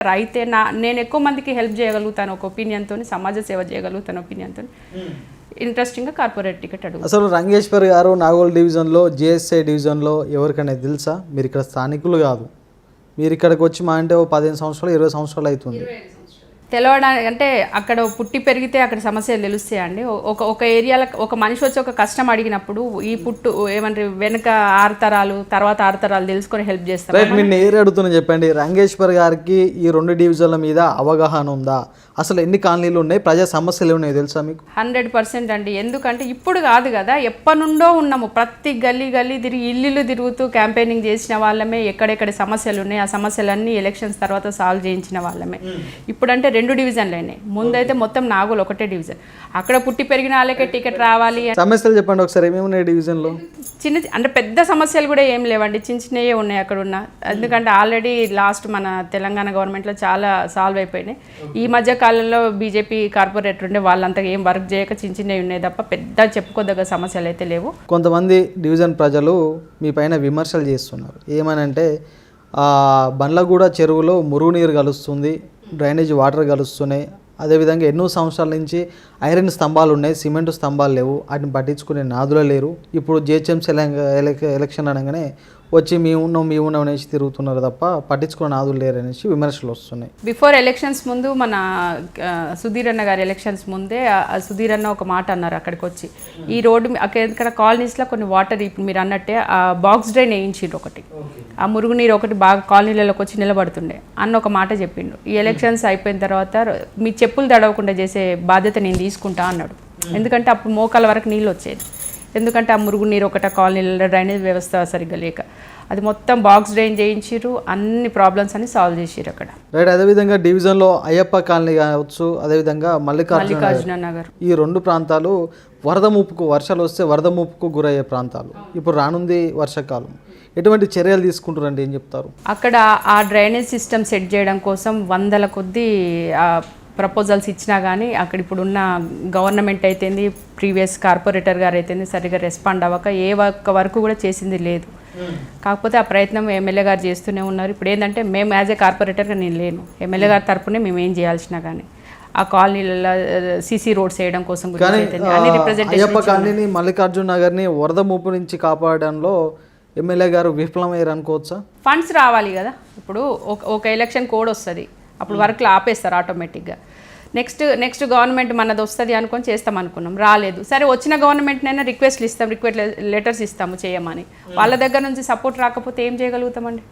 అయితే నేను ఎక్కువ మందికి హెల్ప్ చేయగలుగుతాను ఒక ఒపీనియన్తో, సమాజ సేవ చేయగలుగుతాను ఒపీనియన్తో ఇంట్రెస్టింగ్గా కార్పొరేట్ టికెట్ అడుగు. అసలు రంగేశ్వర్ గారు నాగోల్ డివిజన్లో, జిఎస్ఐ డివిజన్లో ఎవరికైనా తెలుసా? మీరు ఇక్కడ స్థానికులు కాదు, మీరు ఇక్కడికి వచ్చి మా అంటే 15 సంవత్సరాలు 20 సంవత్సరాలు అవుతుంది. తెలవడానికి అంటే అక్కడ పుట్టి పెరిగితే అక్కడ సమస్యలు తెలుస్తాయండి. ఒక ఏరియాలో ఒక మనిషి వచ్చి ఒక కష్టం అడిగినప్పుడు ఈ పుట్టు ఏమంటారు వెనక 6 తరాలు తర్వాత 6 తరాలు తెలుసుకొని హెల్ప్ చేస్తారు. రైట్, మీరు నేరు అడుగుతున్నా చెప్పండి, రంగేశ్వర్ గారికి ఈ 2 డివిజన్ల మీద అవగాహన ఉందా? అసలు ఎన్ని కాలనీలు ఉన్నాయి, ప్రజా సమస్యలు ఉన్నాయి తెలుసా మీకు? 100% అండి. ఎందుకంటే ఇప్పుడు కాదు కదా, ఎప్పటి నుండో ఉన్నాము. ప్రతి గల్లీ గల్లీ తిరిగి ఇల్లు తిరుగుతూ క్యాంపెయినింగ్ చేసిన వాళ్ళమే. ఎక్కడెక్కడ సమస్యలు ఉన్నాయి ఆ సమస్యలన్నీ ఎలక్షన్స్ తర్వాత సాల్వ్ చేయించిన వాళ్ళమే. ఇప్పుడంటే 2 డివిజన్లు అయినాయి. ముందైతే మొత్తం నాగోల్ ఒకటే డివిజన్. అక్కడ పుట్టి పెరిగిన వాళ్ళకే టికెట్ రావాలి. సమస్యలు చెప్పండి ఒకసారి, ఏమేమి ఉన్నాయి డివిజన్లో? అంటే పెద్ద సమస్యలు కూడా ఏం లేవండి, చిన్న చిన్నవే ఉన్నాయి అక్కడ ఉన్న. ఎందుకంటే ఆల్రెడీ లాస్ట్ మన తెలంగాణ గవర్నమెంట్లో చాలా సాల్వ్ అయిపోయినాయి. ఈ మధ్య కాలంలో బీజేపీ కార్పొరేటర్ ఉండే వాళ్ళంతా ఏం వర్క్ చేయక చిన్న చిన్నవి ఉన్నాయి తప్ప పెద్ద చెప్పుకోదగ్గ సమస్యలు అయితే లేవు. కొంతమంది డివిజన్ ప్రజలు మీ పైన విమర్శలు చేస్తున్నారు. ఏమనంటే బండ్లగూడ చెరువులో మురుగునీరు కలుస్తుంది, డ్రైనేజ్ వాటర్ కలుస్తున్నాయి, అదేవిధంగా ఎన్నో సంవత్సరాల నుంచి ఐరన్ స్తంభాలు ఉన్నాయి, సిమెంట్ స్తంభాలు లేవు, వాటిని పట్టించుకునే నాదులే లేరు. ఇప్పుడు జిహెచ్ఎంసీ ఎలక్షన్ అనగానే వచ్చి మీ ఉన్నాం అనేసి తిరుగుతున్నారు తప్ప పట్టించుకునే నాదులు లేరు అనేసి విమర్శలు వస్తున్నాయి. బిఫోర్ ఎలక్షన్స్ ముందు మన సుధీర్ అన్న గారి ఎలక్షన్స్ ముందే సుధీర్ అన్న ఒక మాట అన్నారు అక్కడికి వచ్చి, ఈ రోడ్డు ఇక్కడ కాలనీస్లో కొన్ని వాటర్ ఇప్పుడు మీరు అన్నట్టే బాక్స్ డ్రైన్ వేయించిండ్రు ఒకటి, ఆ మురుగునీరు ఒకటి బాగా కాలనీలలోకి వచ్చి నిలబడుతుండే అన్న ఒక మాట చెప్పిండు. ఈ ఎలక్షన్స్ అయిపోయిన తర్వాత మీ చెప్పులు తడవకుండా చేసే బాధ్యత నేను తీసుకుంటా అన్నాడు. ఎందుకంటే అప్పుడు మోకాల వరకు నీళ్ళు వచ్చేది. ఎందుకంటే ఆ మురుగునీరు ఒకట కాలనీలలో డ్రైనేజ్ వ్యవస్థ సరిగ్గా లేక అది మొత్తం బాక్స్ డ్రైన్ చేయించారు. అన్ని ప్రాబ్లమ్స్ అన్ని సాల్వ్ చేసారు అక్కడ. రైట్, అదేవిధంగా డివిజన్లో అయ్యప్ప కాలనీ కావచ్చు, అదేవిధంగా మల్లికార్జున నగర్, ఈ 2 ప్రాంతాలు వరద ముప్పుకు, వర్షాలు వస్తే వరద ముప్పుకు గురయ్యే ప్రాంతాలు. ఇప్పుడు రానుంది వర్షాకాలం, ఎటువంటి చర్యలు తీసుకుంటారండి, ఏం చెప్తారు? అక్కడ ఆ డ్రైనేజ్ సిస్టమ్ సెట్ చేయడం కోసం 100ల కొద్దీ ప్రపోజల్స్ ఇచ్చినా కానీ అక్కడ ఇప్పుడున్న గవర్నమెంట్ అయితేంది, ప్రీవియస్ కార్పొరేటర్ గారు అయితేంది సరిగ్గా రెస్పాండ్ అవ్వక ఏ ఒక్క వరకు కూడా చేసింది లేదు. కాకపోతే ఆ ప్రయత్నం ఎమ్మెల్యే గారు చేస్తూనే ఉన్నారు. ఇప్పుడు ఏంటంటే మేము యాజ్ ఏ కార్పొరేటర్గా నేను లేను, ఎమ్మెల్యే గారి తరపునే మేము ఏం చేయాల్సినా కానీ ఆ కాలనీలలో సీసీ రోడ్స్ వేయడం కోసం అయ్యప్ప కాలనీని, మల్లికార్జున నగర్ని వరద ముప్పు నుంచి కాపాడడంలో ఎమ్మెల్యే గారు విఫలమయ్యారు అనుకోవచ్చా? ఫండ్స్ రావాలి కదా. ఇప్పుడు ఒక ఎలక్షన్ కోడ్ వస్తుంది, అప్పుడు వర్క్లు ఆపేస్తారు ఆటోమేటిక్గా. నెక్స్ట్ గవర్నమెంట్ మనది వస్తుంది అనుకొని చేస్తాం అనుకున్నాం, రాలేదు. సరే వచ్చిన గవర్నమెంట్నైనా రిక్వెస్ట్ లెటర్స్ ఇస్తాము చేయమని. వాళ్ళ దగ్గర నుంచి సపోర్ట్ రాకపోతే ఏం చేయగలుగుతామండి?